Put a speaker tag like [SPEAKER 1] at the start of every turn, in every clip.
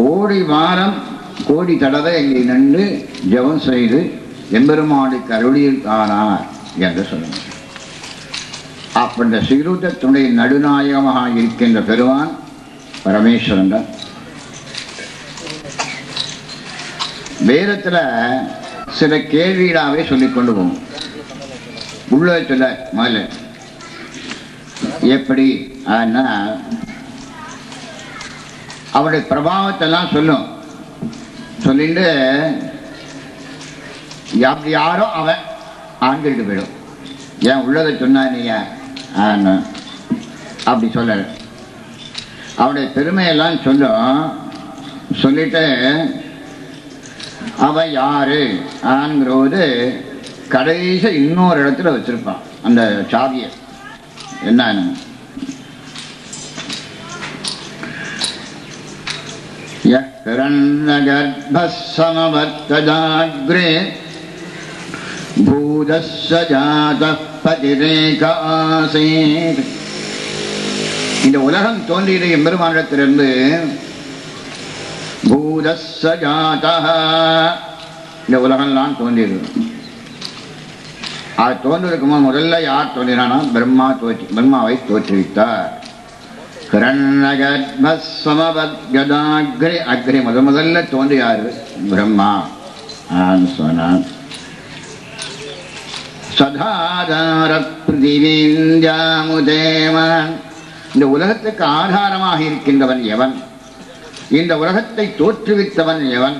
[SPEAKER 1] கோடி வாரம் கோடி தடவை இங்கே நின்று ஜெபம் செய்து எம்பெருமானுக்கு அருளியில் காணார் என்று சொல்லுங்கள். அப்படி ஸ்ரீருத்ரத்துடைய நடுநாயகமாக இருக்கின்ற பெருமான் பரமேஸ்வரன் தான். வேதத்தில் சில கேள்விகளாகவே சொல்லிக்கொண்டு போகும். உள்ளத்தில் முதல்ல எப்படி அவருடைய பிரபாவத்தெல்லாம் சொல்லும். சொல்லிட்டு அப்படி யாரோ அவன் ஆண்களுக்கு போயிடும். ஏன் உள்ளதை சொன்னா நீங்க அப்படி சொல்ல அவனுடைய பெருமையெல்லாம் சொல்லும். சொல்லிட்டு அவன் யாரு ஆண்கிறோது கடைசி இன்னொரு இடத்துல வச்சிருப்பான் அந்த சாவியை. என்னன்னு கர்ப்பசமவர்த்ததாக்ரே பூதஸ்ஸ ஜாதः பதிரேக ஆசீத். இந்த உலகம் தோன்றியது எம்பெருமானிடத்திலிருந்து. பூதஸ்ஸ ஜாதः இந்த உலகம்லாம் தோன்றியது. அது தோன்றுவதற்கு முதல்ல யார் தோன்றினானா? பிரம்மாவை தோற்றுவித்தார். கிரண்யகர்ப்பசமவத்கதாக்ரே அக்ரே முதல்ல தோன்றியாரு பிரம்மா சொன்னார். சதாதார பிருதிவீந்தியாமுதேவன். இந்த உலகத்துக்கு ஆதாரமாக இருக்கின்றவன் எவன்? இந்த உலகத்தை தோற்றுவித்தவன் எவன்?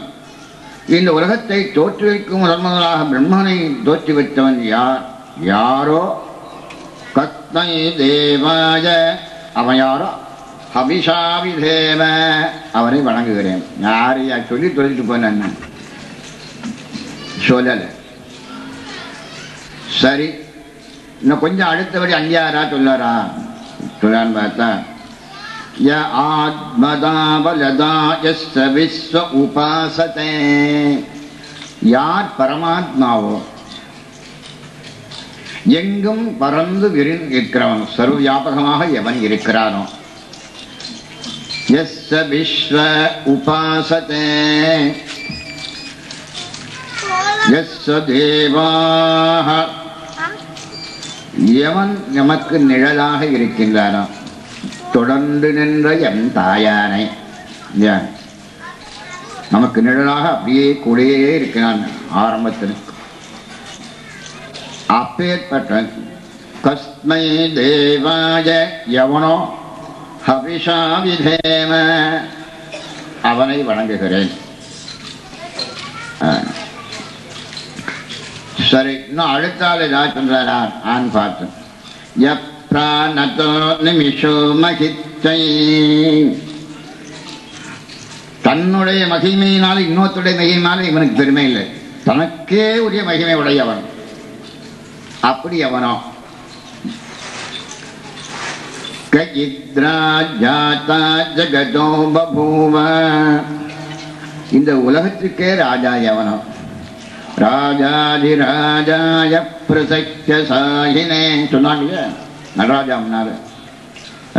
[SPEAKER 1] இந்த உலகத்தை தோற்றுவிக்கும் முதலாக பிரம்மனை தோற்றுவித்தவன் யார்? யாரோ கத்மை தேவாய அவன் யாரோ அபிஷாவிதேவ அவனை வணங்குகிறேன். யாரு சொல்லி தொழிட்டு போன சொல்லல. சரி, இன்னும் கொஞ்சம் அடுத்தபடி அங்கேயாரா சொல்லாரா சொல்லான்னு பார்த்தா உபாசதே. யார் பரமாத்மாவோ எங்கும் பறந்து இருக்கிறவன் சர்வ வியாபகமாக எவன் இருக்கிறானோ யஸ்ஸ விஸ்வ உபாசதே யஸ்ஸ தேவாஹ எவன் நமக்கு நிழலாக இருக்கின்றானோ தொடர்ந்து நின்ற என் தாயானை நமக்கு நிழலாக அப்படியே கூடயே இருக்கிறான் ஆரம்பத்தில். அப்பேற்பட்ட கஸ்மை தேவாய எவனோ ஹவிஷாவிதேம அவனை வணங்குகிறேன். சரி, இன்னும் அடுத்தாள் ஏதாவது சொல்றாரா ஆண் பார்த்து நிமிஷோ மகித்தை. தன்னுடைய மகிமையினால இன்னொருடைய மகிமையினால இவனுக்கு பெருமை இல்லை. தனக்கே உரிய மகிமை உடையவன். அப்படி அவனோ ஜகதோ பபூவ. இந்த உலகத்துக்கே ராஜா எவனோ ராஜாதிராஜாய பிரசக்ய சாயினே சொன்னாங்க நடராஜா முன்னாரு.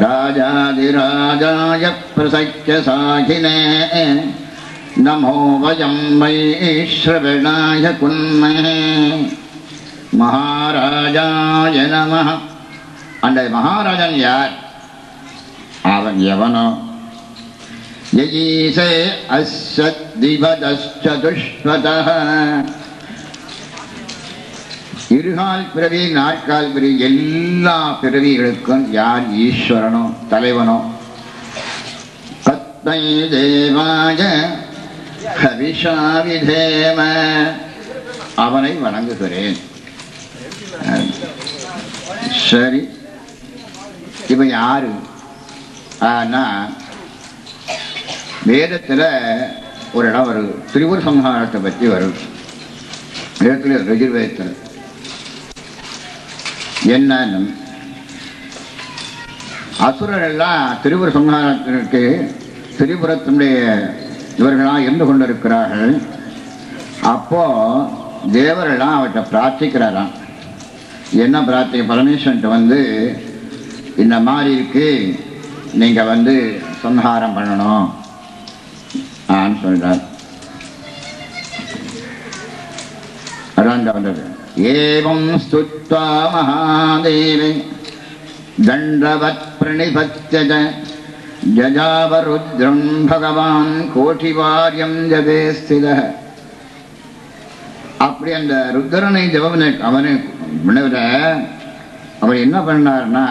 [SPEAKER 1] ராஜாதிராஜாய பிரசக்ய சாயினே நமோ வயம் வை ஸ்ரவணாய குன்மே மகாராஜாய நமஹ. அந்த மகாராஜன் யார்? அவன் எவனோ யஜீசே அஸ்ஸத்விபதஸ்சதுஷ்வதஹ. இருகால் பிறவி நாற்கால் பிறவி எல்லா பிறவிகளுக்கும் யார் ஈஸ்வரனோ தலைவனோ கத்மை தேவாய ஹவிஷாவிதேம அவனை வணங்குகிறேன். சரி, இப்ப யாரு? ஆனா வேதத்துல ஒரு இடம் வருது, திரிபுர சம்ஹாரத்தை பற்றி வருது. வேதத்துல ரிஜுர்வேதத்தில் என்னன்னு அசுரர் எல்லாம் திரிபுர சம்ஹாரத்திற்கு திரிபுரத்தினுடைய இவர்களாக இருந்து கொண்டிருக்கிறார்கள். அப்போ தேவரெல்லாம் அவற்றை பிரார்த்திக்கிறாராம். என்ன பிரார்த்தனை? பரமேஸ்வரன்ட்ட இந்த மாதிரி இருக்கு, நீங்க சம்ஹாரம் பண்ணணும் சொல்றார். அதான் வந்தது. ஏவம் ஸ்துத்வா மகாதேவி தண்டவத் பிரணிபத்யஜ ஜஜாவருத்ரம் பகவான் கோட்டிவாரியம் ஜபே ஸ்திதः. அப்படி அந்த ருத்ரனை ஜபவனை அவனை விட அவர் என்ன பண்ணார்னா,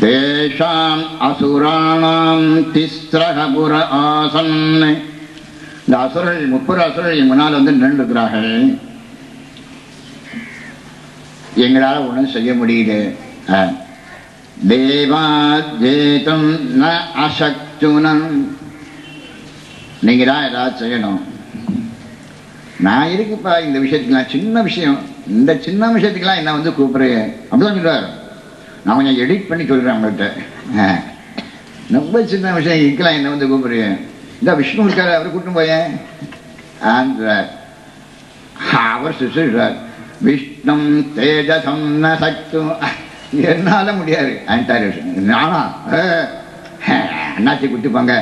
[SPEAKER 1] தேஷாம் அசுராணாம் திஸ்ரஹ புர ஆசன். இந்த அசுரர்கள் 30 அசுரர்கள் முன்னால் வந்து நின்றுக்கிறார்கள். எங்களால் ஒன்றும் செய்ய முடியுது. தேவாஜேதம் ந அசக்துனம். நீங்க தான் ஏதாவது செய்யணும். நான் இருக்குப்பா இந்த விஷயத்துக்குலாம், சின்ன விஷயம், இந்த சின்ன விஷயத்துக்கெல்லாம் என்ன வந்து கூப்பிடுறேன் அப்படிதான் சொல்றாரு. நான் கொஞ்சம் எடிட் பண்ணி சொல்றேன் உங்கள்கிட்ட. ரொம்ப சின்ன விஷயம் இதுக்கெல்லாம் என்ன வந்து கூப்பிடுறேன். இந்த விஷ்ணு இருக்காரு, அவரை கூட்டும் போயேன். அவர் சொல்றார், விஷ்ணம் தேஜசம் ந சக்தும். என்னால முடியாது. நானா அண்ணாச்சி குட்டிப்பாங்க,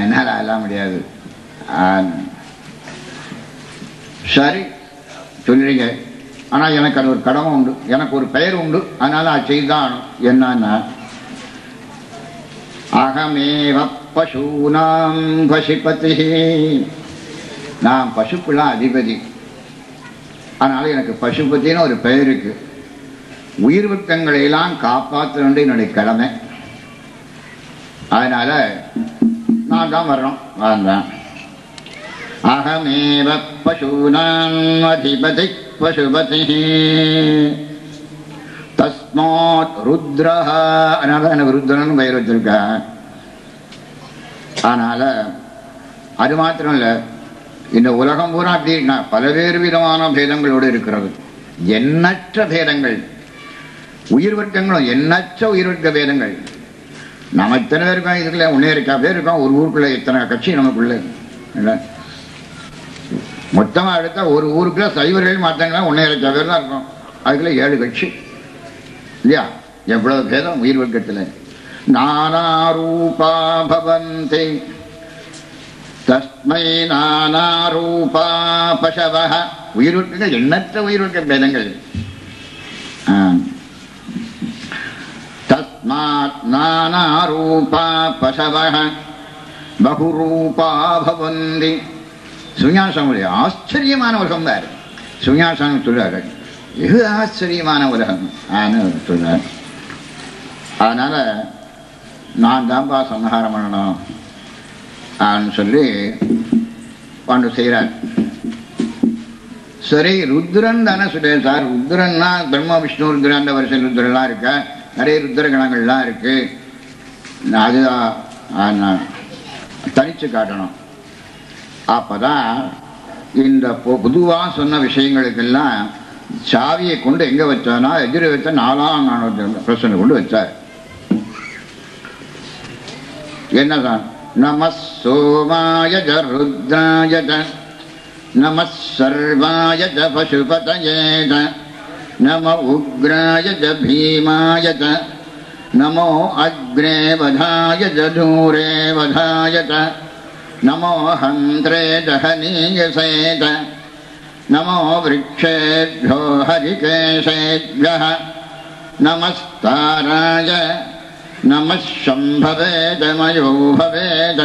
[SPEAKER 1] என்னால எல்லாம் முடியாது. சரி சொல்றீங்க, ஆனா எனக்கு அது ஒரு கடமை உண்டு, எனக்கு ஒரு பெயர் உண்டு, அதனால அது செய்தான். என்னன்னா, அகமேவ பசூனாம் பசுபதி. நான் பசுக்கெல்லாம் அதிபதி, அதனால எனக்கு பசுபதினு ஒரு பெயர் இருக்கு. உயிர் வர்க்கங்களை எல்லாம் காப்பாற்ற வேண்டிய என்னுடைய கடமை. அதனால நான் தான் வர்றோம். அதுதான் அகமேவ பசூனாம் அதிபதி பசுபதி தஸ்மாத் ருத்ரஹ. அதனால எனக்கு ருத்ரன் பெயர் வச்சிருக்க. அதனால அது மாத்திரம் இல்ல, இந்த உலகம் பூரா அப்படி பல்வேறு விதமான பேதங்களோடு இருக்கிறது. எண்ணற்ற பேதங்கள், உயிர் வர்க்கங்களும் எண்ணற்ற உயிர் வர்க்க பேதங்கள். நம்ம இத்தனை பேர் இருக்கோம், இதுக்குள்ள உன்னேறிக்கா பேர் இருக்கோம். ஒரு ஊருக்குள்ள இத்தனை கட்சி நமக்குள்ள இல்லை. மொத்தமாக எடுத்தா ஒரு ஊருக்குள்ள சைவர்கள் மாற்றங்களா உன்னேறிக்கா பேர் தான் இருக்கும். அதுக்குள்ள 7 கட்சி இல்லையா? எவ்வளவு பேதம் உயிர் வர்க்கத்தில். நானாரூபா பவந்தி தஸ்மை நானாரூபா பசவஹ. உயிர் வர்க்கங்கள் எண்ணற்ற உயிர் வர்க்க பேதங்கள். தஸ்மாத் நானாரூபா பசவஹ பகுரூபா பவந்தி. சுஞாசம் ஆச்சரியமான உலகம் தான். சுஞாசம் சொல்றாரு, வெகு ஆச்சரியமான உலகம் சொல்றார். அதனால நான் தான்பா சம்ஹாரம் பண்ணணும் சொல்லி கொண்டு செய்கிறார். சரி, ருத்ரன் தானே சொல்றேன் சார். ருத்ரன்னா பிரம்ம விஷ்ணு ருத்ரன், அந்த வருஷம் ருத்ரெல்லாம் இருக்க, நிறைய ருத்ர கணங்கள்லாம் இருக்கு. அதுதான் தனிச்சு காட்டணும். அப்பதான் இந்த பொதுவாக சொன்ன விஷயங்களுக்கெல்லாம் சாவியை கொண்டு எங்க வச்சானா, எதிர வச்ச 4ஆம் பிரச்சனை கொண்டு வச்சார். என்னதான்? நம சோமாய ருத்ராய நம சர்வாய பசுபதயே நம உக்ராய பீமாய நமோ அக்ரே வதாய தூரே வதாய நமோ ஹந்திரே ஜஹனீயசேத நமோ விருக்ஷேभ्यो ஹரிகேஷேभ्यः நமஸ்தாராய நமः சம்பவேத மயோ பவேத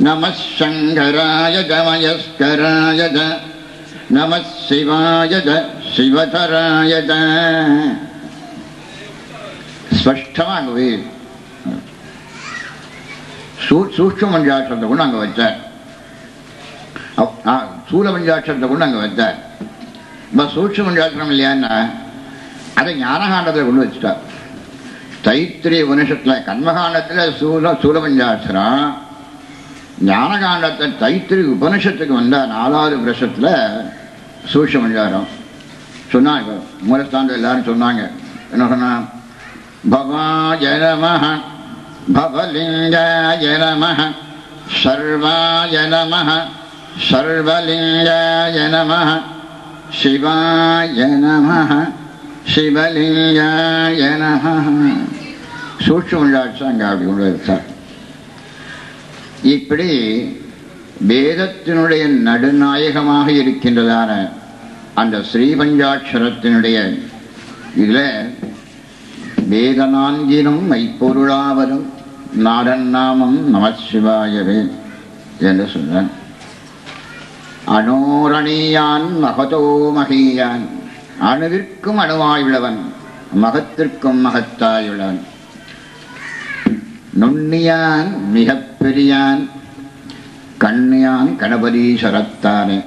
[SPEAKER 1] நமः சங்கராய மயஸ்கராய நமः சிவாய சிவதராய. ஸ்பஷ்டமாகவே சூக்ஷ்ம பஞ்சாட்சரத்தை கொண்டு அங்கே வச்சார், சூல பஞ்சாட்சரத்தை கொண்டு அங்கே வச்சார். இப்போ சூக்ஷ்ம பஞ்சாட்சரம் இல்லையான்னா அதை ஞானகாண்டத்தில் கொண்டு வச்சுட்டார். தைத்திரிய உபனிஷத்தில் கர்மகாண்டத்தில் சூல பஞ்சாட்சரம், ஞானகாண்டத்தில் தைத்திரிய உபனிஷத்துக்கு வந்தால் 4வது வருஷத்தில் சூக்ஷ்ம பஞ்சாரம் சொன்னாங்க. மூலஸ்தானத்தில் எல்லாரும் சொன்னாங்க. என்ன சொன்னா? பவாய நமஹ பவலிங்காய நமஹ சர்வாய நமஹ சர்வலிங்காய நமஹ சிவாய நமஹ சிவலிங்காய நமஹ. சூட்சுமண்டாட்சி அங்கே அப்படி கொண்டு வச்சார். இப்படி வேதத்தினுடைய நடுநாயகமாக இருக்கின்றதான அந்த ஸ்ரீபஞ்சாட்சரத்தினுடைய இதில் வேத நான்கினும் மெய்ப்பொருளாவதும் நாடன் நாமம் நமசிவாயவே என்று சொன்னான். அனோரணியான் மகதோ மகியான், அணுவிற்கும் அணுவாயுள்ளவன், மகத்திற்கும் மகத்தாயுள்ளவன். நுண்ணியான் மிக பெரியான், கண்ணியான் கணபதீஸ்வரத்தானே.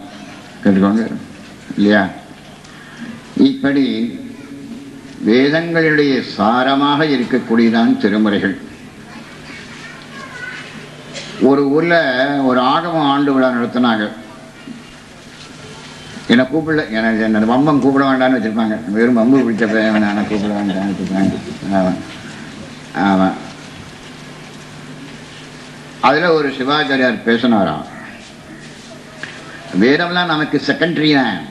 [SPEAKER 1] கேட்டுக்கோங்க இல்லையா? இப்படி வேதங்களுடைய சாரமாக இருக்கக்கூடியதான் திருமுறைகள். ஒரு ஊர்ல ஒரு ஆகமம் ஆண்டு விழா நடத்தினாங்க. என்னை கூப்பிடல, எனக்கு என்ன வம்பம் கூப்பிட வேண்டான்னு வச்சிருப்பாங்க. வெறும் வம்பு பிடிச்ச பையன் நான் கூப்பிட வேண்டான்னு வச்சிருப்பாங்க. ஆமாம் ஆமாம். அதுல ஒரு சிவாச்சாரியார் பேசினாராம், வேதம்லாம் நமக்கு செகண்டரி தான்,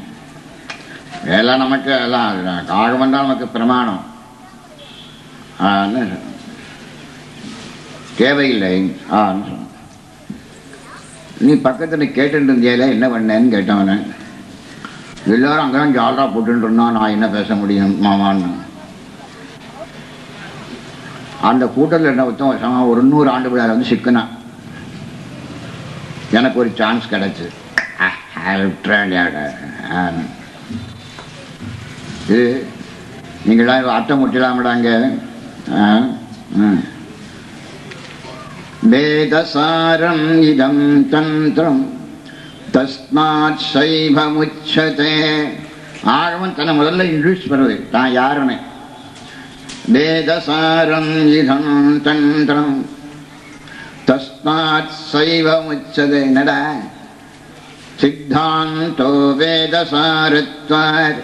[SPEAKER 1] வேலை நமக்கு எல்லாம் ஆகமம் தான் நமக்கு பிரமாணம், தேவையில்லை. நீ பக்கத்தில் கேட்டுட்டு இருந்தியால என்ன பண்ணேன்னு கேட்டவன. எல்லாரும் அங்கதான் ஜாலரா போட்டுட்டு இருந்தா, நான் என்ன பேச முடியும் மாமான்னு. அந்த கூட்டத்தில் என்ன ஒருத்தன் ஒரு 100 ஆண்டு விழாவில் வந்து சிக்கினான். எனக்கு ஒரு சான்ஸ் கிடைச்சு இது நீங்களா அர்த்தம் முட்டலாமடாங்க. வேதசாரம் இதம் தந்திரம் தஸ்மாத் சைவமுச்சதே. ஆழவன் தன்னை முதல்ல இன்ட்ரடியூஸ் பண்ணுறது தான் யாருன்னு. வேதசாரம் இதம் தந்திரம் தஸ்மாத் சைவமுச்சதே. என்னடா சித்தாந்தோ வேதசாரத்வார்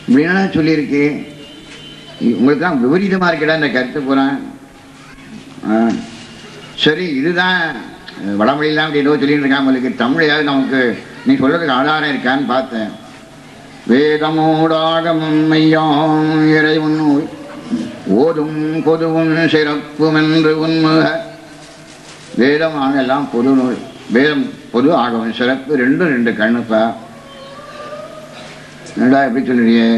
[SPEAKER 1] இப்படின்னா சொல்லியிருக்கு. உங்களுக்கு தான் விபரீதமா இருக்கடா இந்த கருத்து போறேன். சரி, இதுதான் வடமொழியெல்லாம் அப்படி ஏதோ சொல்லிட்டு இருக்கான். உங்களுக்கு தமிழையாவது நமக்கு நீ சொல்றதுக்கு ஆதாரம் இருக்கான்னு பார்த்தேன். வேதமோடாகமும் மையாம் இறைவன் ஓதும் பொதுவும் சிறப்பும் என்று உண்முக. வேதம் ஆகெல்லாம் பொது நூல். வேதம் பொது, ஆகவும் சிறப்பு, ரெண்டும் 2 கண்ணுப்பா. என்னடா எப்படி சொல்லுறியே?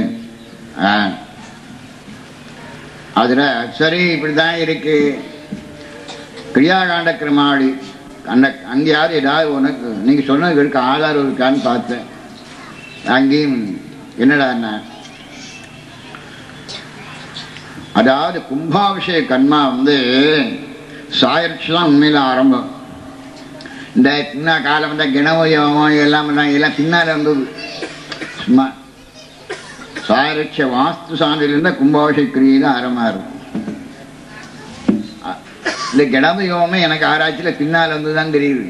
[SPEAKER 1] அதுல சரி இப்படிதான் இருக்கு. கிரியாகாண்ட கிரமாவளி அந்த அங்கேயாவது ஏதாவது உனக்கு நீங்க சொன்னது இருக்க ஆதாரம் இருக்கான்னு பார்த்தேன். அங்கேயும் என்னடா என்ன, அதாவது கும்பாபிஷேக கர்மா வந்து சாயர்ச்சி தான் உண்மையில ஆரம்பம். இந்த பின்னா காலம் வந்த கிணவயோகம் எல்லாம் எல்லாம் பின்னால வந்தது. சும்மா சாயரட்ச வாஸ்து சான்றிலிருந்த கும்பாபிஷேக கிரியை தான் ஆரம்பமா இருக்கும். இந்த கணபதி யோகமே எனக்கு ஆராய்ச்சியில் பின்னால் வந்துதான் தெரியுது.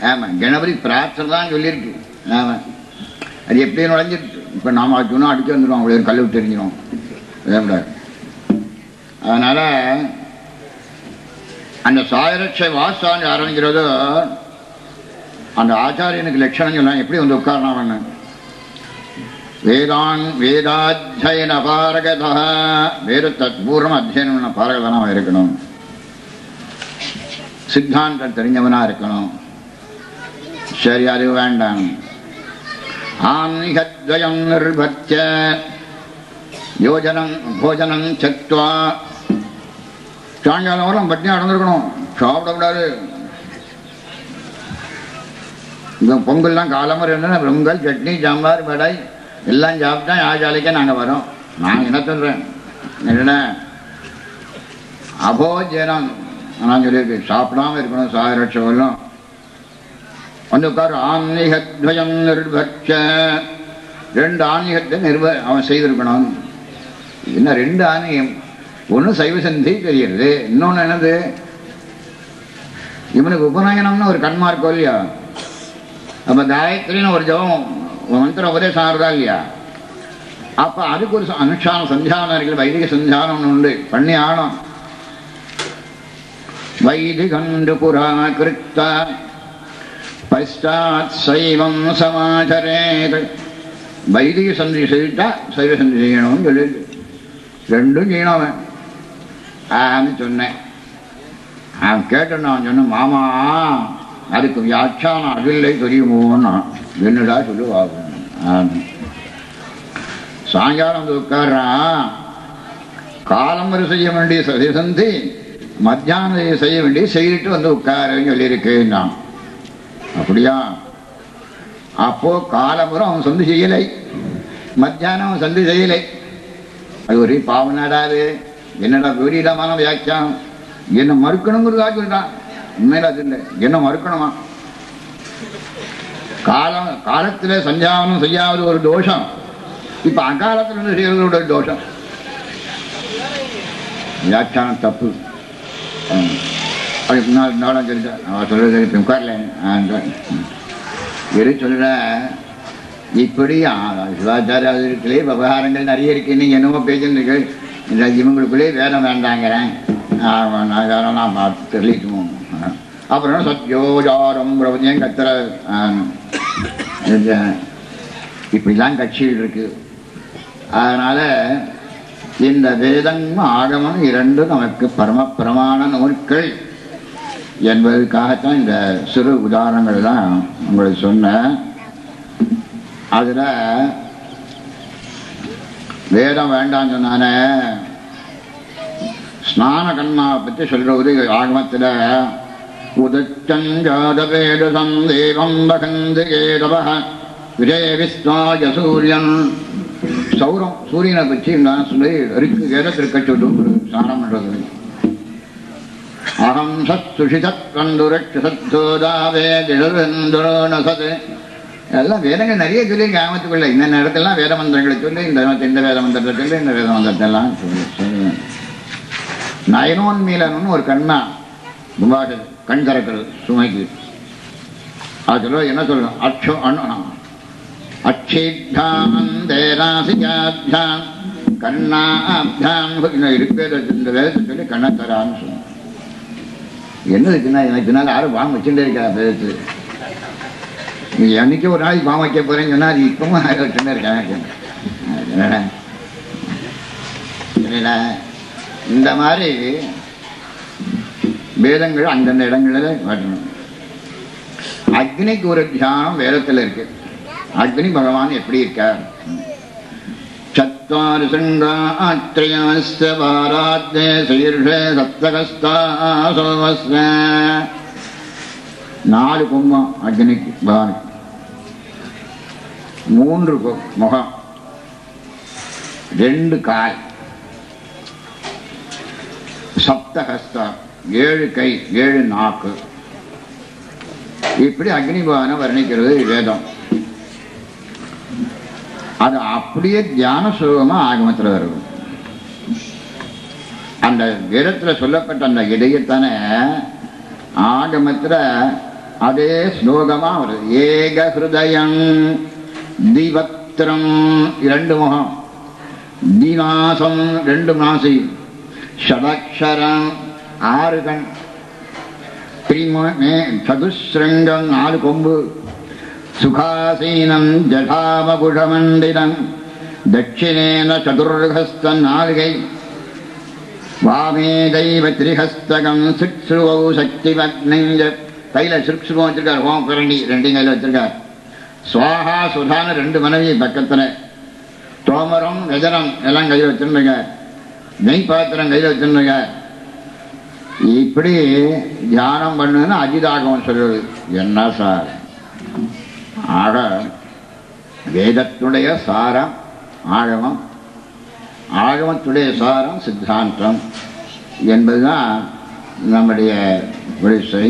[SPEAKER 1] ஆமாம், கணபதி பிரார்த்தனை தான் சொல்லியிருக்கு. ஆமாம், அது எப்படியும் நுழைஞ்சிருக்கு. இப்போ நாம் அடிச்சோன்னா அடிச்சு வந்துடுவோம், அவங்களே கல் விட்டு தெரிஞ்சிடும். அதனால அந்த சாயரட்ச வாஸ்தாண்டு ஆரம்பிக்கிறதோ அந்த ஆச்சாரியனுக்கு லட்சணம் சொல்லலாம். எப்படி வந்து உட்காரணம் பண்ண வேதாத்தியன பாரகதா, வேதத்தை பூர்வம் அத்தியனம் பண்ண பாரகதனாக இருக்கணும். சித்தாந்தம் தெரிஞ்சவனா இருக்கணும். சரி, அது வேண்டாம். ஆன்மீகத்வயம் நிர்பத்ய யோஜனம் போஜனம் சத்வா. சாயங்காலம் பட்டினி அடந்திருக்கணும், சாப்பிடக்கூடாது. இந்த பொங்கல்லாம் காலம்பரம் இருந்தால் பொங்கல் சட்னி சாம்பார் வடை எல்லாம் சாப்பிட்டா ஆஜாலிக்கே நாங்கள் வரோம். நான் என்ன சொல்கிறேன், என்ன அபோஜனம் நான் சொல்லியிருக்கு. சாப்பிடாம இருக்கணும். சாயரட்சம் வந்து உட்காரு. ஆன்மீகத்வயம் நிர்பட்ச, 2 ஆன்மீகத்தை அவன் செய்திருக்கணும். என்ன 2 ஆன்மீகம்? ஒன்று சைவ சந்தி தெரியுது, இன்னொன்று என்னது இவனுக்கு உபநயனம்னு ஒரு கண்மார்க்கோ இல்லையா? அப்போ காயத்ரின்னு ஒரு ஜபம் மந்திரம் உபதேசம் ஆறுதா இல்லையா? அப்போ அதுக்கு ஒரு அனுஷ்டானம் சந்தியானம் இருக்குது. வைதிக சந்தியானம் உண்டு, பண்ணி ஆகணும். வைதிகண்டு புரா கிருத்த பஷ்டாத் சைவம் சமாச்சரேத் வைதிக சந்தி செய்துட்டா சைவ சந்தி செய்யணும்னு சொல்லி ரெண்டும் செய்யணும் அவன் ஆன்னு சொன்னேன். அவன் கேட்டேன். நான் சொன்னேன், மாமா அதுக்கு வியாக்கியானம் அதில்லை தெரியுமோன்னா. என்னடா சொல்லுவாங்க. சாயங்காலம் வந்து உட்கார்றான். காலம் வரை செய்ய வேண்டிய சந்தி மத்தியானம் செய்ய வேண்டிய செய்துட்டு வந்து உட்காருன்னு சொல்லியிருக்கேன் நான். அப்படியா? அப்போ காலம்புறம் அவன் சந்தி செய்யலை, மத்தியானம் அவன் சந்தி செய்யலை. அது ஒரே பாவம் நடாது. என்னடா விபரீதமான வியாக்கியானம். என்ன மறுக்கணுங்கிறதா சொல்றான். உண்மையில அது இல்லை, என்ன மறுக்கணுமா? காலத்துல சஞ்சாவனம் செய்யாத ஒரு தோஷம், இப்ப அகாலத்துல செய்யறது ஒரு தோஷம். வியாக்கியானம் தப்பு. அதுக்கு முன்னாள் சொல்லிட்டேன். அவன் சொல்றது இப்ப உட்கார்ல எது சொல்ற. இப்படி சிவாச்சாரியாளர்களே விவகாரங்கள் நிறைய இருக்கு. நீங்க என்னமோ பேசுறீங்க. இவங்களுக்குள்ளே வேதம் வேண்டாங்கிறேன். நான் பார்த்து தெரியட்டுமோ. அப்புறம் சத்யோஜாரம் பிரபஞ்சம் கத்துற இப்படிலாம் கட்சிகள் இருக்கு. அதனால இந்த வேதம் ஆகமம் இரண்டும் நமக்கு பரம பிரமாண நூல்கள் என்பதற்காகத்தான் இந்த சிறு உதாரணங்கள் தான் உங்களுக்கு சொன்னேன். அதுல வேதம் வேண்டாம் சொன்னானே, ஸ்நான கர்மாவை பற்றி சொல்றது ஆகமத்துல உதச்சஞ்சாத வேத சந்தேகம் பகந்தேதவ விஜயவிஸ்வாய சூரியன். சௌரம் சூரியனை பற்றி நான் சொல்லி வேதத்திற்க சொல்லும் ஸ்நானம் பண்றது. அகம் சத் சுஷிதத் கண்டுரட்ச சத்தோதாவே திடந்தோனசத். எல்லாம் வேதங்கள் நிறைய சொல்லி கிராமத்துக்குள்ள இந்த இடத்தெல்லாம் வேத மந்திரங்களை சொல்லி இந்த வேத மந்திரத்தை சொல்லி இந்த வேத மந்திரத்தை எல்லாம் சொல்லி நயனோன்மீலன்னு ஒரு கண்ணா துபாஷ கண் திறக்கிறது சுமைக்கு. அது சொல்ல என்ன சொல்லணும்? அக்ஷோ அக்ஷேபியாம் தேராசியாபியாம் கண்ணாபியாம் இருக்கிற இந்த வேதத்தை சொல்லி கண்ணை தரான்னு சொல்லணும். என்னதுக்குன்னா எனக்கு பின்னால் யாரும் பாம்பு வச்சுட்டே இருக்கா வேதத்து. நீ என்னைக்கு ஒரு நாளைக்கு பாம்பு வைக்க போறேன்னு சொன்னா அது இப்பவும் வச்சுட்டே இருக்காங்க. இந்த மாதிரி வேதங்கள் அந்தந்த இடங்களில் வரணும். அக்னிக்கு ஒரு தியானம் வேதத்தில் இருக்கு. அக்னி பகவான் எப்படி இருக்கார்? சத்வாரி சங்காத்ரயஸ்ய பாராத்யே சீர்ஷே சப்தகஸ்தாசோவஸ்ய. 4 கும்பம் அக்னிக்கு பகவானுக்கு. 3 முகம், 2 கால், சப்தஹஸ்தா 7 கை, 7 நாக்கு. இப்படி அக்னி பகவானை வர்ணிக்கிறது வேதம். அது அப்படியே தியான சுலபமா ஆகமத்தில் வருது. அந்த வேதத்துல சொல்லப்பட்ட அந்த இடையத்தானே ஆகமத்துல அதே ஸ்லோகமா வருது. ஏக ஹிருதயம் திவக்திரம் 2 முகம், திநாசம் 2 நாசி, ஷடக்ஷரம் 6 கண், சதுஸ்ரங்கம் 4 கொம்பு, சுகாசீனம் ஜடாமகுஷமண்டிலம், தட்சிணேன சதுர்ஹஸ்தம் 4 கை, வாமே தெய்வ திரிஹஸ்தகம், சிக்ஷுவௌ சக்தி பக்னஞ்ச. கையில சிக்ஷுவம் வச்சிருக்கார், ஹோம் கரண்டி 2 கையில வச்சிருக்கார். சுவாஹா சுதான 2 மனைவி பக்கத்துல, தோமரம் வெஜரம் எல்லாம் கையில் வச்சிருக்கார், நெய் பாத்திரம் கையில் வச்சிருக்கார். இப்படி தியானம் பண்ணுன்னு அஜிதாகமம் சொல்றது. என்ன சார்? ஆக வேதத்துடைய சாரம் ஆகமம், ஆகமத்துடைய சாரம் சித்தாந்தம் என்பதுதான் நம்முடைய விழிசை.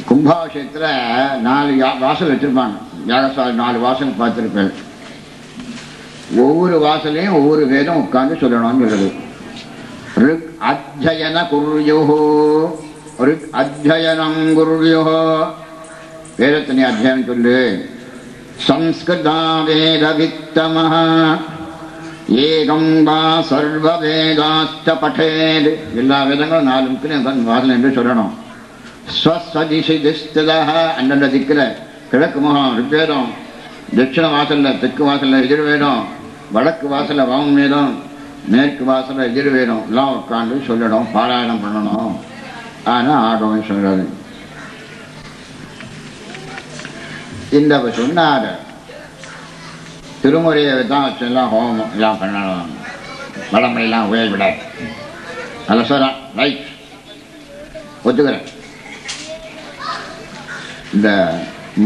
[SPEAKER 1] கும்பாபிஷேகத்தில் 4 வாசல் வச்சிருப்பாங்க. யாகசாலை 4 வாசல் பார்த்துருப்பேன். ஒவ்வொரு வாசலையும் ஒவ்வொரு வேதம் உட்கார்ந்து சொல்லணும்னு சொல்றது. ரிக் அத்யயன குர்யுஹு, ரிக் அத்யயனம் குர்யுஹு, வேதத்தினை அத்தியாயம் சொல்லு. சம்ஸ்கிருதா வேத வித்தமஹ ஏகம் வா சர்வ வேதாஸ்த படேத். எல்லா வேதங்களும் 4 வாசல் என்று சொல்லணும். ஸ்வஸ்வதிஷி திஸ்ததஹ, அந்தந்த திக்கில் கிழக்கு முகம் ரிப்பேரும், தட்சிண வாசலில் தெற்கு வாசலில் எதிர்வேதம், வடக்கு வாசலில் வாமவேதம், மேற்கு வாசலில் எதிர்வேதம் எல்லாம் உட்காந்து சொல்லணும், பாராயணம் பண்ணணும். ஆனால் ஆகவன் சொல்றது இந்த சொன்னார். திருமுறையை தான் வச்செல்லாம் ஹோமம் எல்லாம் பண்ணணும், வடமொழியெல்லாம் உபயோகப்படாது. அதில் சொல்கிறான், ரைட், ஒத்துக்கிறேன். இந்த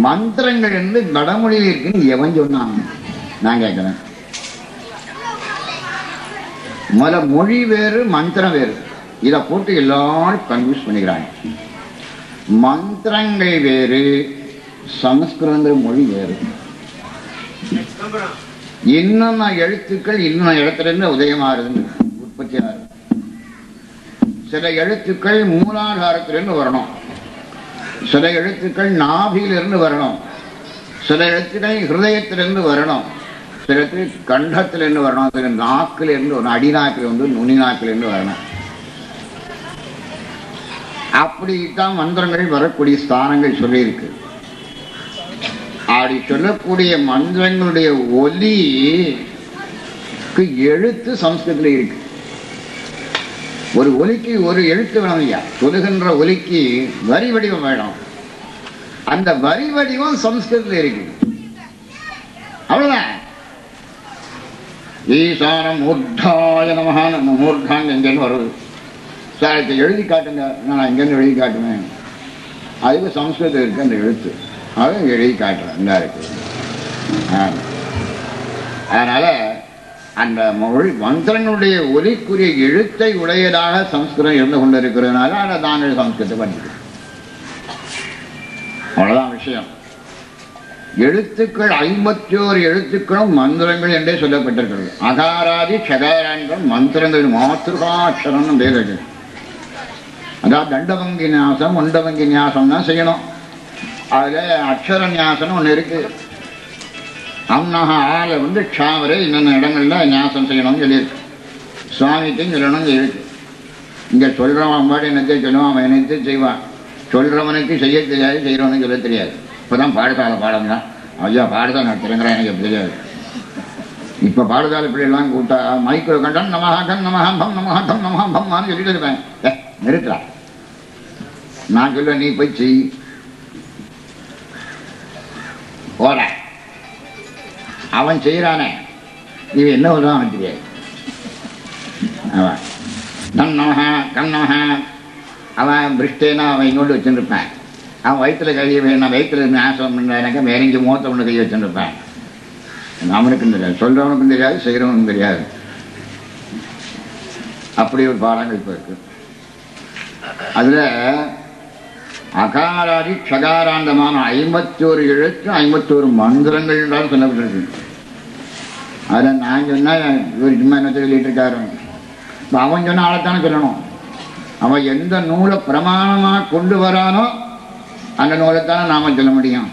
[SPEAKER 1] மந்திரங்கள் வந்து வடமொழியில் இருக்குன்னு எவன் சொன்னான் நான் கேட்கிறேன். மொழி வேறு மந்திரம் வேறு, இதை போட்டு எல்லாரும் கன்ஃபியூஸ் பண்ணிக்கிறாங்க. மந்திரங்கள் வேறு, சமஸ்கிருத மொழி வேறு. இன்னும் எழுத்துக்கள் இன்னும் இடத்துல உதயமாகுது, உற்பத்தி ஆகுது. சில எழுத்துக்கள் மூலாதாரத்திலிருந்து வரணும், சில எழுத்துக்கள் நாபியிலிருந்து வரணும், சில எழுத்துக்கள் ஹிருதயத்திலிருந்து வரணும், சில எழுத்துக்கள் கண்டத்திலிருந்து வரணும், சில நாக்கிலிருந்து வரணும், அடிநாக்கிலிருந்து நுனி நாக்கிலிருந்து வரணும். அப்படித்தான் மந்திரங்கள் வரக்கூடிய ஸ்தானங்கள் சொல்லியிருக்கு. அப்படி சொல்லக்கூடிய மந்திரங்களுடைய ஒலிக்கு எழுத்து சம்ஸ்கிருதத்தில் இருக்கு. ஒரு ஒலிக்கு ஒரு எழுத்து வேணும் ஐயா, சொல்லுகின்ற ஒலிக்கு வரி வடிவம் வேணும். அந்த வரி வடிவம் சம்ஸ்கிருதத்தில் இருக்கு. அவ்வளவுதான். ஈசானம் மூர்த்தாய நமஹான, மூர்த்தான் எங்கன்னு வருது. சார் இதை எழுதி காட்டுங்க, நான் எங்கன்னு எழுதி காட்டுவேன். அதுக்கு சம்ஸ்கிருதம் இருக்கு அந்த எழுத்து, அதை எழுதி காட்டுறேன். இந்த இருக்கு. அதனால அந்த மொழி மந்திரங்களுடைய ஒலிக்குரிய எழுத்தை உடையதாக சம்ஸ்கிருதம் இருந்து கொண்டிருக்கிறதுனால அதை தாங்கள் சம்ஸ்கிருதத்தை பண்ணிக்கிறோம். அவ்வளவுதான் விஷயம். எழுத்துக்கள் 51 எழுத்துக்களும் மந்திரங்கள் என்றே சொல்லப்பட்டிருக்கிறது. அகாராதி சகாரான்கள் மந்திரங்கள், மாத்திருகாட்சரம் பேர். அதாவது தண்டவங்கி நியாசம் உண்டவங்கி நியாசம் தான் செய்யணும். அதில் அக்ஷர நியாசம் ஒன்று இருக்கு. அம்னஹா ஆளை வந்து க்ஷாவரை இன்னொன்று இடங்கள்ல நியாசம் செய்யணும்னு சொல்லியிருக்கு. சுவாமிக்கும் சொல்லணும்னு இருக்கு. இங்கே சொல்கிறவன் பாடு என்னத்தை சொல்லுவான், அவன் என்னத்தை செய்வான். சொல்கிறவனுக்கு செய்ய தெரியாது, செய்கிறவனுக்கு சொல்ல தெரியாது. இப்போ தான் பாடசாலை பாடம் தான். ஐயா பாடசாலை நடத்துறேங்கிறேன், எனக்கு எப்படி தெரியாது. இப்போ பாடசாலை பிள்ளைலாம் கூட்டா மைக்கில் கண்டான் நமஹாட்டம் நமஹாம்பம் நமஹாட்டம் நமஹாம்பம்மான்னு சொல்லிட்டு இருப்பேன். நிறுத்தா, நான் சொல்லுவேன், நீ போய் செய் போட. அவன் செய்யறானே, இது என்ன வருதான் அவன் தெரியாது. அவன் தன் நமஹா கண் நமஹா, அவன் பிரிஷ்டேனா அவன் இங்கோண்டு வச்சுருப்பேன். அவன் வயிற்றுல கை நான் வயிற்றுல ஆசம் எனக்கு வேற இங்கே மூத்த ஒன்று கை வச்சுருப்பேன். அவனுக்கும் தெரியாது, சொல்றவனுக்கும் தெரியாது, செய்கிறவனுக்கும் தெரியாது. அப்படி ஒரு பாடங்கள் இப்போ இருக்கு. அதில் அகாராதி ஷகாராந்தமான 51 எழுத்து 51 மந்திரங்கள் என்றாலும் சொல்லப்பட்டிருக்கு. அதில் நான் சொன்னால் இவர் சும்மா என்ன சொல்லிட்டு இருக்காரு. அவன் சொன்ன ஆளைத்தானே சொல்லணும். அவன் எந்த நூலை பிரமாணமாக கொண்டு வரானோ அந்த நூலைத்தானே நாம சொல்ல முடியும்.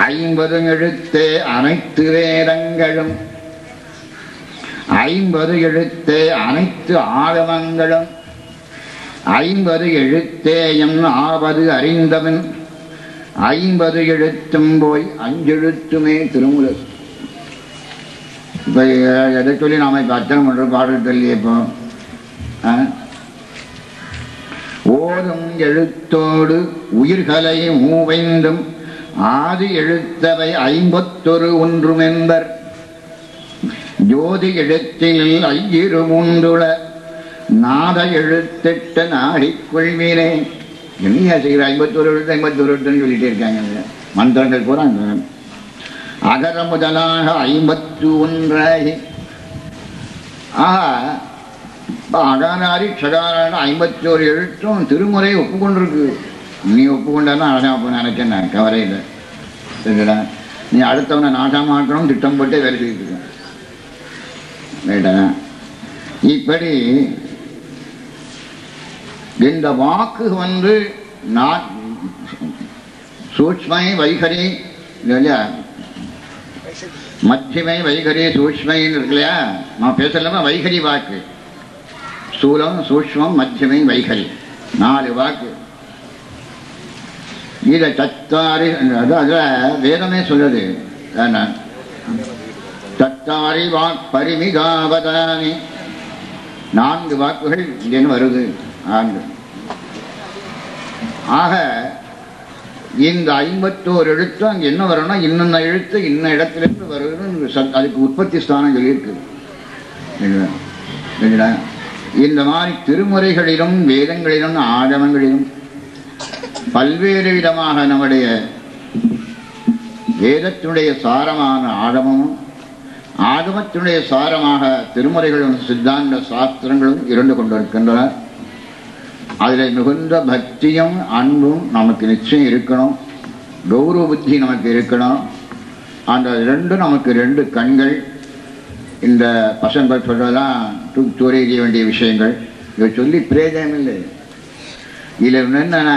[SPEAKER 1] 50 எழுத்தே அனைத்து வேதங்களும், 50 எழுத்தே அனைத்து ஆகமங்களும், 50 எழுத்தேயம் ஆவது அறிந்தவன், 50 எழுத்தும் போய் 5 எழுத்துமே திருமுறை. இப்போ எதை சொல்லி நாம இப்போ அர்ச்சனை பண்ணுறோம், பாடல் சொல்லி இப்போ ஓதும் எழுத்தோடு உயிர்களை மூவைந்தும் ஆதி எழுத்தவை 51 ஒன்றுமென்பர் ஜோதி எழுத்தில் ஐயிரு மூன்றுள நாத எழுத்திட்ட நாடிக்கொள்வீனே. என்னையா செய்கிற 51 எழுத்து 51 எழுத்துன்னு சொல்லிட்டே இருக்காங்க. மந்திரங்கள் போறாங்க. அகர முதலாக 51 அகாராரி ஷகாரான 51 எழுத்தும் திருமுறை ஒப்புக்கொண்டிருக்கு. நீ ஒப்புக்கொண்டாதான் அழகா நினைச்சேன், நான் கவரையில் சரிடா. நீ அடுத்தவனை நாசமாக்கணும் திட்டம் போட்டே வேலை செய்திருக்க ரைட்டா. இப்படி இந்த வாக்கு வந்து சூட்ச்மை வைகரி இல்லையா, மத்தியமை வைகரி சூட்ச்மைன்னு இருக்கு இல்லையா. நான் பேசலாமா, வைகரி வாக்கு, ஸ்தூலம் சூட்ச்மம் மத்தியமை வைகரி 4 வாக்கு. இதை சத்தாரி, அதுல வேதமே சொல்லுது, சத்தாரி வாக்பரிமிகாவதானி, 4 வாக்குகள் இங்கேன்னு வருது. ஆக இந்த 51 எழுத்து அங்க என்ன வரணும், இன்னொன்ன எழுத்து இன்ன இடத்திலிருந்து வருது, அதுக்கு உற்பத்தி ஸ்தானம் சொல்லியிருக்கு. இந்த மாதிரி திருமுறைகளிலும் வேதங்களிலும் ஆகமங்களிலும் பல்வேறு விதமாக நம்முடைய வேதத்தினுடைய சாரமான ஆகமமும் ஆகமத்தினுடைய சாரமாக திருமுறைகளும் சித்தாந்த சாஸ்திரங்களும் இருந்து கொண்டிருக்கின்றன. அதில் மிகுந்த பக்தியும் அன்பும் நமக்கு நிச்சயம் இருக்கணும், கௌரவ புத்தி நமக்கு இருக்கணும். அந்த 2 நமக்கு 2 கண்கள். இந்த பசங்கள் சொல்றதெல்லாம் தூரி எறிய வேண்டிய விஷயங்கள், இதை சொல்லி பிரயோஜனம் இல்லை. இதில் என்னன்னா,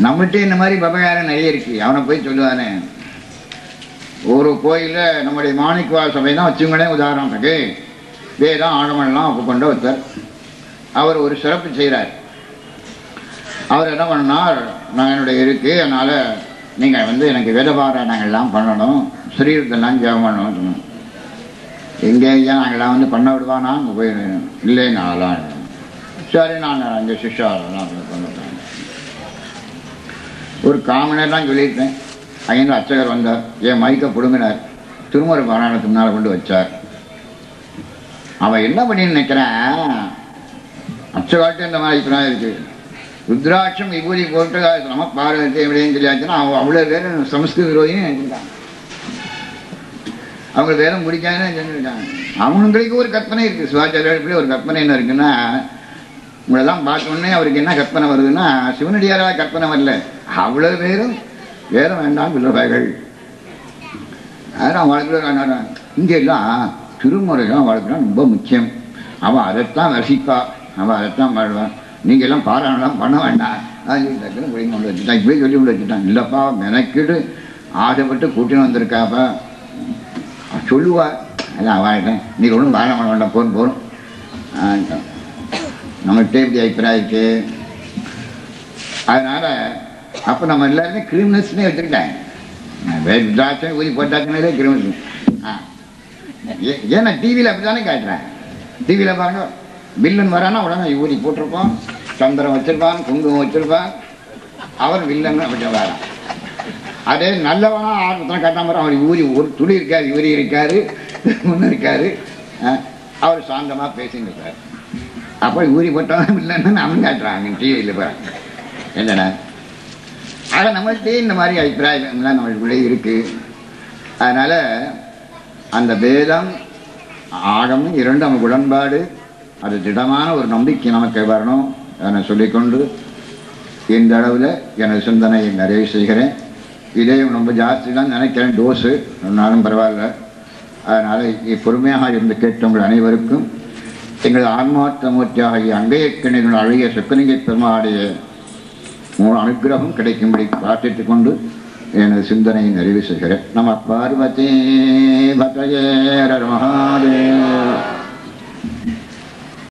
[SPEAKER 1] நம்மகிட்ட இந்த மாதிரி பபகாரம் நிறைய இருக்கு. அவனை போய் சொல்லுவானே, ஒரு கோயிலில் நம்முடைய மாணிக்கவாச சபை தான் வச்சுங்களேன் உதாரணத்துக்கு, வேதம் ஆழமெல்லாம் ஒப்புக்கொண்ட ஒருத்தர். அவர் ஒரு சிறப்பு செய்கிறார். அவர் என்ன பண்ணார், நான் என்னுடைய இருக்கு, அதனால் நீங்கள் எனக்கு வேதபாராயணங்கள்லாம் பண்ணணும், ஸ்ரீரத்தெல்லாம் ஜெபம் பண்ணணும் சொன்னோம். எங்கே ஐயா நாங்கள்லாம் பண்ண விடுவானா, அங்கே போயிடுவேன். இல்லைங்க அதெல்லாம். சரி, நான் அங்கே சிஷ்யாலாம் பண்ணிட்டேன். ஒரு காமனர்லாம் சொல்லியிருப்பேன். அங்கேருந்து அர்ச்சகர் வந்தார், என் மைக்கை பிடுங்கினார், திருமுறை பாராயணத்துக்கு முன்னால் கொண்டு வச்சார். அவன் என்ன பண்ணின்னு நினைக்கிறேன், அர்ச்சகாட்டு இந்த மாதிரி இப்பதான் இருக்கு, ருத்ராட்சம் விபூதி போட்டு நம்ம பார்வதி எப்படின்னு சொல்லியாச்சுன்னா அவன் அவ்வளோ பேர் சமஸ்கிருத விரோதின்னு நினைச்சிருக்காங்க. அவங்க வேதம் பிடிக்காதுன்னு செஞ்சுருக்காங்க. அவங்களுக்கு ஒரு கற்பனை இருக்கு. சிவாச்சாரிய ஒரு கற்பனை என்ன இருக்குன்னா, உங்களெல்லாம் பார்த்தோன்னே அவருக்கு என்ன கற்பனை வருதுன்னா, சிவனடியாராக கற்பனை வரல, அவ்வளோ பேரும் வேதம் வேண்டாம் சொல்லுவார்கள். அதான் வாழ்க்கை இங்கே எல்லாம் திருமுறைலாம் வாழ்க்கைலாம் ரொம்ப முக்கியம். அவன் அதைத்தான் ரசிப்பா, அவன் அதைத்தான் வாழ்வான். நீங்கள் எல்லாம் பாராயணம்லாம் பண்ண வேண்டாம் டக்குன்னு பிடிங்க கொண்டு வச்சுட்டான். இப்படியே சொல்லி கொண்டு வச்சுட்டான். இல்லைப்பா மெனக்கிட்டு ஆசைப்பட்டு கூட்டின்னு வந்திருக்காப்பா சொல்லுவா. அதான் அவன் நீங்கள் ஒன்றும் பாராயணம் பண்ண வேண்டாம், போகணும் நம்மகிட்ட இப்படி அபிப்பிராயம் இருக்கு. அதனால அப்போ நம்ம எல்லாருமே கிரிமினல்ஸ்னே வச்சுக்கிட்டேன். ருத்ராட்சம் ஊதி போட்டாச்சுனாலே கிரிமினல்ஸ். ஏன்னா டிவியில் அப்படி தானே காட்டுறேன். டிவியில் பாருங்க, வில்லன் வரானா உடனே ஊதி போட்டிருப்பான், சந்திரன் வச்சிருப்பான், குங்குமம் வச்சிருப்பான், அவர் வில்லன் அப்படி வரான். அதே நல்லவனா ஆரம்பத்தில் காட்டாம அவர் ஊதி ஒரு துளி இருக்காரு, இவரி இருக்காரு, முன்ன இருக்காரு, அவர் சாந்தமாக பேசின்னு இருக்காரு. அப்போ ஊதி போட்டவன் வில்லன்னு அவன் காட்டுறாங்க டிவியில் பாருங்க. என்னடா ஆக நம்மள்கிட்டே இந்த மாதிரி அபிப்பிராயங்கள்லாம் நம்மளுக்குள்ளே இருக்கு. அதனால அந்த வேதம் ஆகமும் 2 நமக்கு உடன்பாடு, அது திடமான ஒரு நம்பிக்கை நமக்கு வரணும். அதை சொல்லிக்கொண்டு இந்த அளவில் எனது சிந்தனையை நிறைவு செய்கிறேன். இதே ரொம்ப ஜாஸ்தி தான் நினைக்கிறேன் டோஸு, சொன்னாலும் பரவாயில்ல. அதனால் பொறுமையாக இருந்து கேட்டவங்கள் அனைவருக்கும் எங்கள் ஆன்மார்த்த மூர்த்தியாகிய அங்கையக்கிணைகள் அழகிய சொக்கலிங்க பெருமாளுடைய அனுகிரகம் கிடைக்கும்படி பிரார்த்தித்துக் கொண்டு எனது சிந்தனையை நிறைவு செய்கிறேன். நம பார்வதி பதயே ஹர மகாதேவ.